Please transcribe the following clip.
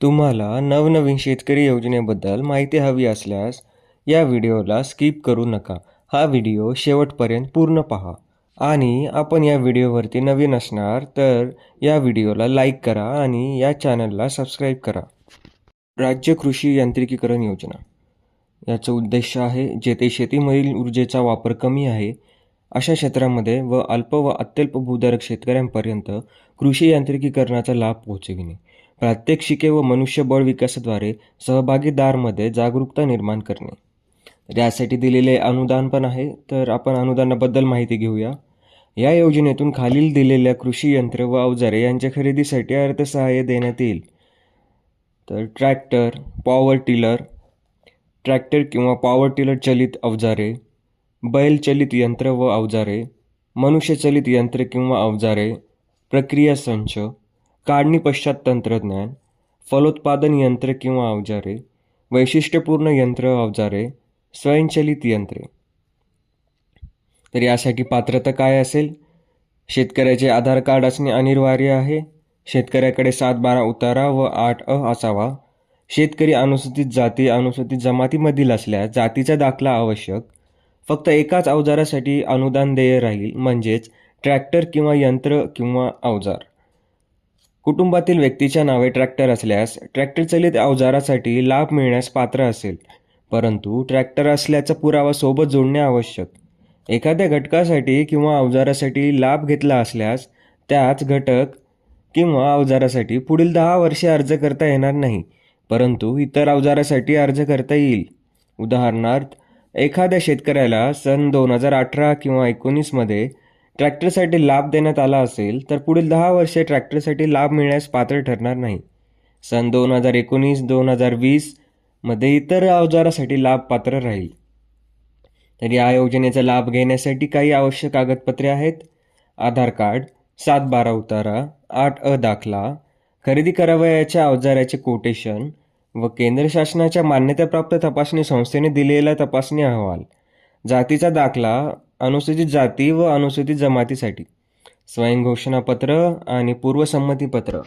तुम्हाला नवनवीन शेतकरी योजनेबद्दल माहिती हवी असल्यास या व्हिडिओला स्किप करू नका. हा व्हिडिओ शेवटपर्यंत पूर्ण पहा. आणि आपण या व्हिडिओवरती नवीन असणार तर या व्हिडिओला लाईक करा आणि या चॅनलला सबस्क्राईब करा. राज्य कृषी यांत्रिकीकरण योजना याचा उद्देश आहे जेथे शेतीमधील ऊर्जेचा वापर कमी आहे अशा क्षेत्रामध्ये व अल्प व अत्यल्प भूधारक शेतकऱ्यांपर्यंत कृषी यांत्रिकीकरणाचा लाभ पोहोचविणे. प्रात्यक्षिके व मनुष्यबळ विकासाद्वारे सहभागीदारांमध्ये जागरूकता निर्माण करणे. तर यासाठी दिलेले अनुदान पण आहे. तर आपण अनुदानाबद्दल माहिती घेऊया. या योजनेतून खालील दिलेल्या कृषी यंत्र व अवजारे यांच्या खरेदीसाठी अर्थसहाय्य देण्यात येईल. तर ट्रॅक्टर, पॉवर टिलर, ट्रॅक्टर किंवा पॉवर टिलर चलित अवजारे, बैलचलित यंत्र व अवजारे, मनुष्यचलित यंत्र किंवा अवजारे, प्रक्रिया संच, काढणी पश्चात तंत्रज्ञान, फलोत्पादन यंत्र किंवा अवजारे, वैशिष्ट्यपूर्ण यंत्र अवजारे, स्वयंचलित यंत्रे. तर यासाठी पात्रता काय असेल? शेतकऱ्याचे आधार कार्ड असणे अनिवार्य आहे. शेतकऱ्याकडे 7-12 उतारा व 8 असावा. शेतकरी अनुसूचित जाती अनुसूचित जमातीमधील असल्यास जातीचा दाखला आवश्यक. फक्त एकाच अवजारासाठी अनुदान देय राहील, म्हणजेच ट्रॅक्टर किंवा यंत्र किंवा अवजार. कुटुंबातील व्यक्तीच्या नावे ट्रॅक्टर असल्यास ट्रॅक्टर चलित अवजारासाठी लाभ मिळण्यास पात्र असेल, परंतु ट्रॅक्टर असल्याचा पुरावा सोबत जोडणे आवश्यक. एखाद्या घटकासाठी किंवा अवजारासाठी लाभ घेतला असल्यास त्याच घटक किंवा अवजारासाठी पुढील 10 वर्षे अर्ज करता येणार नाही, परंतु इतर अवजारासाठी अर्ज करता येईल. उदाहरणार्थ, एखाद्या शेतकऱ्याला सन 2018 किंवा 19मध्ये ट्रॅक्टरसाठी लाभ देण्यात आला असेल तर पुढील 10 वर्षे ट्रॅक्टरसाठी लाभ मिळण्यास पात्र ठरणार नाही. सन 2019-2020 मध्ये इतर अवजारासाठी लाभ पात्र राहील. तर या योजनेचा लाभ घेण्यासाठी काही आवश्यक कागदपत्रे आहेत. आधार कार्ड, 7-12 उतारा, 8 दाखला, खरेदी करावयाच्या अवजाराचे कोटेशन व केंद्र शासनाच्या मान्यताप्राप्त तपासणी संस्थेने दिलेला तपासणी अहवाल, जातीचा दाखला अनुसूचित जाती व अनुसूचित जमातीसाठी, स्वयंघोषणापत्र आणि पूर्वसंमतीपत्र.